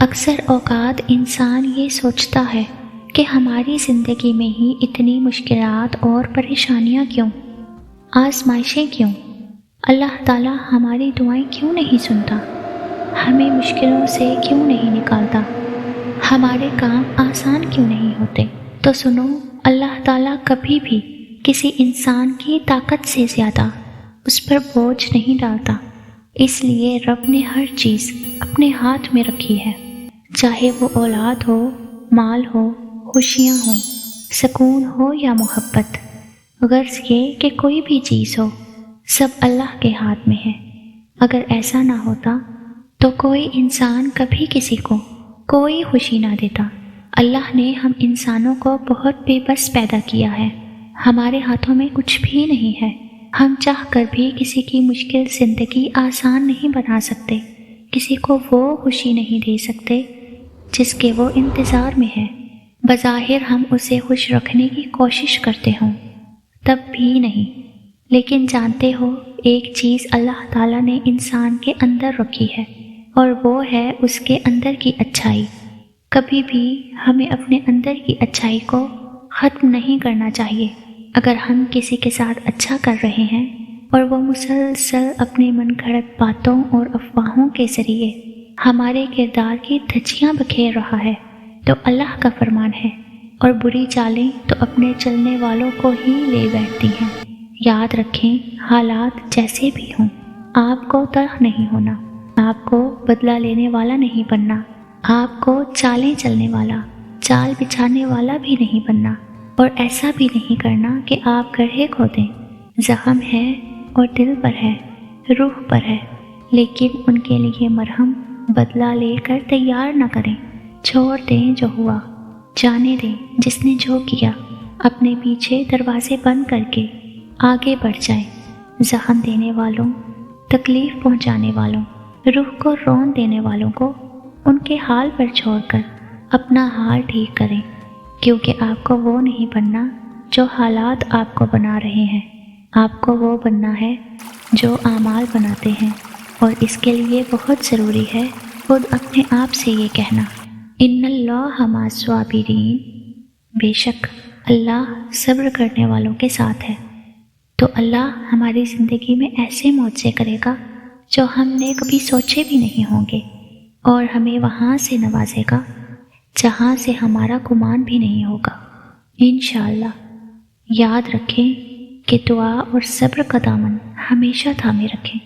اکثر اوقات انسان یہ سوچتا ہے کہ ہماری زندگی میں ہی اتنی مشکلات اور پریشانیاں کیوں، آزمائشیں کیوں؟ اللہ تعالیٰ ہماری دعائیں کیوں نہیں سنتا؟ ہمیں مشکلوں سے کیوں نہیں نکالتا؟ ہمارے کام آسان کیوں نہیں ہوتے؟ تو سنو، اللہ تعالیٰ کبھی بھی کسی انسان کی طاقت سے زیادہ اس پر بوجھ نہیں ڈالتا، اس لیے رب نے ہر چیز اپنے ہاتھ میں رکھی ہے، چاہے وہ اولاد ہو، مال ہو، خوشیاں ہوں، سکون ہو یا محبت۔ غرض یہ کہ کوئی بھی چیز ہو، سب اللہ کے ہاتھ میں ہے۔ اگر ایسا نہ ہوتا تو کوئی انسان کبھی کسی کو کوئی خوشی نہ دیتا۔ اللہ نے ہم انسانوں کو بہت بے بس پیدا کیا ہے، ہمارے ہاتھوں میں کچھ بھی نہیں ہے۔ ہم چاہ کر بھی کسی کی مشکل زندگی آسان نہیں بنا سکتے، کسی کو وہ خوشی نہیں دے سکتے جس کے وہ انتظار میں ہے۔ بظاہر ہم اسے خوش رکھنے کی کوشش کرتے ہوں، تب بھی نہیں۔ لیکن جانتے ہو، ایک چیز اللہ تعالیٰ نے انسان کے اندر رکھی ہے، اور وہ ہے اس کے اندر کی اچھائی۔ کبھی بھی ہمیں اپنے اندر کی اچھائی کو ختم نہیں کرنا چاہیے۔ اگر ہم کسی کے ساتھ اچھا کر رہے ہیں اور وہ مسلسل اپنے من گھڑت باتوں اور افواہوں کے ذریعے ہمارے کردار کی دھجیاں بکھیر رہا ہے تو اللہ کا فرمان ہے، اور بری چالیں تو اپنے چلنے والوں کو ہی لے بیٹھتی ہیں۔ یاد رکھیں، حالات جیسے بھی ہوں، آپ کو تلخ نہیں ہونا، آپ کو بدلہ لینے والا نہیں بننا، آپ کو چالیں چلنے والا، چال بچھانے والا بھی نہیں بننا، اور ایسا بھی نہیں کرنا کہ آپ گڑھے کھودیں۔ زخم ہے اور دل پر ہے، روح پر ہے، لیکن ان کے لیے مرہم بدلہ لے کر تیار نہ کریں۔ چھوڑ دیں جو ہوا، جانے دیں جس نے جو کیا، اپنے پیچھے دروازے بند کر کے آگے بڑھ جائیں۔ زخم دینے والوں، تکلیف پہنچانے والوں، روح کو رون دینے والوں کو ان کے حال پر چھوڑ کر اپنا حال ٹھیک کریں، کیونکہ آپ کو وہ نہیں بننا جو حالات آپ کو بنا رہے ہیں، آپ کو وہ بننا ہے جو اعمال بناتے ہیں۔ اور اس کے لیے بہت ضروری ہے خود اپنے آپ سے یہ کہنا، ان اللہ مع الصابرین، بے شک اللہ صبر کرنے والوں کے ساتھ ہے۔ تو اللہ ہماری زندگی میں ایسے معجزے کرے گا جو ہم نے کبھی سوچے بھی نہیں ہوں گے، اور ہمیں وہاں سے نوازے گا جہاں سے ہمارا گمان بھی نہیں ہوگا، انشاءاللہ۔ یاد رکھیں کہ دعا اور صبر کا دامن ہمیشہ تھامے رکھیں،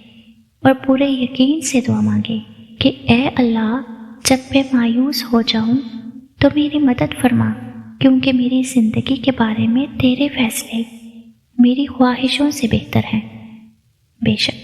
اور پورے یقین سے دعا مانگیں کہ اے اللہ، جب میں مایوس ہو جاؤں تو میری مدد فرما، کیونکہ میری زندگی کے بارے میں تیرے فیصلے میری خواہشوں سے بہتر ہیں۔ بے شک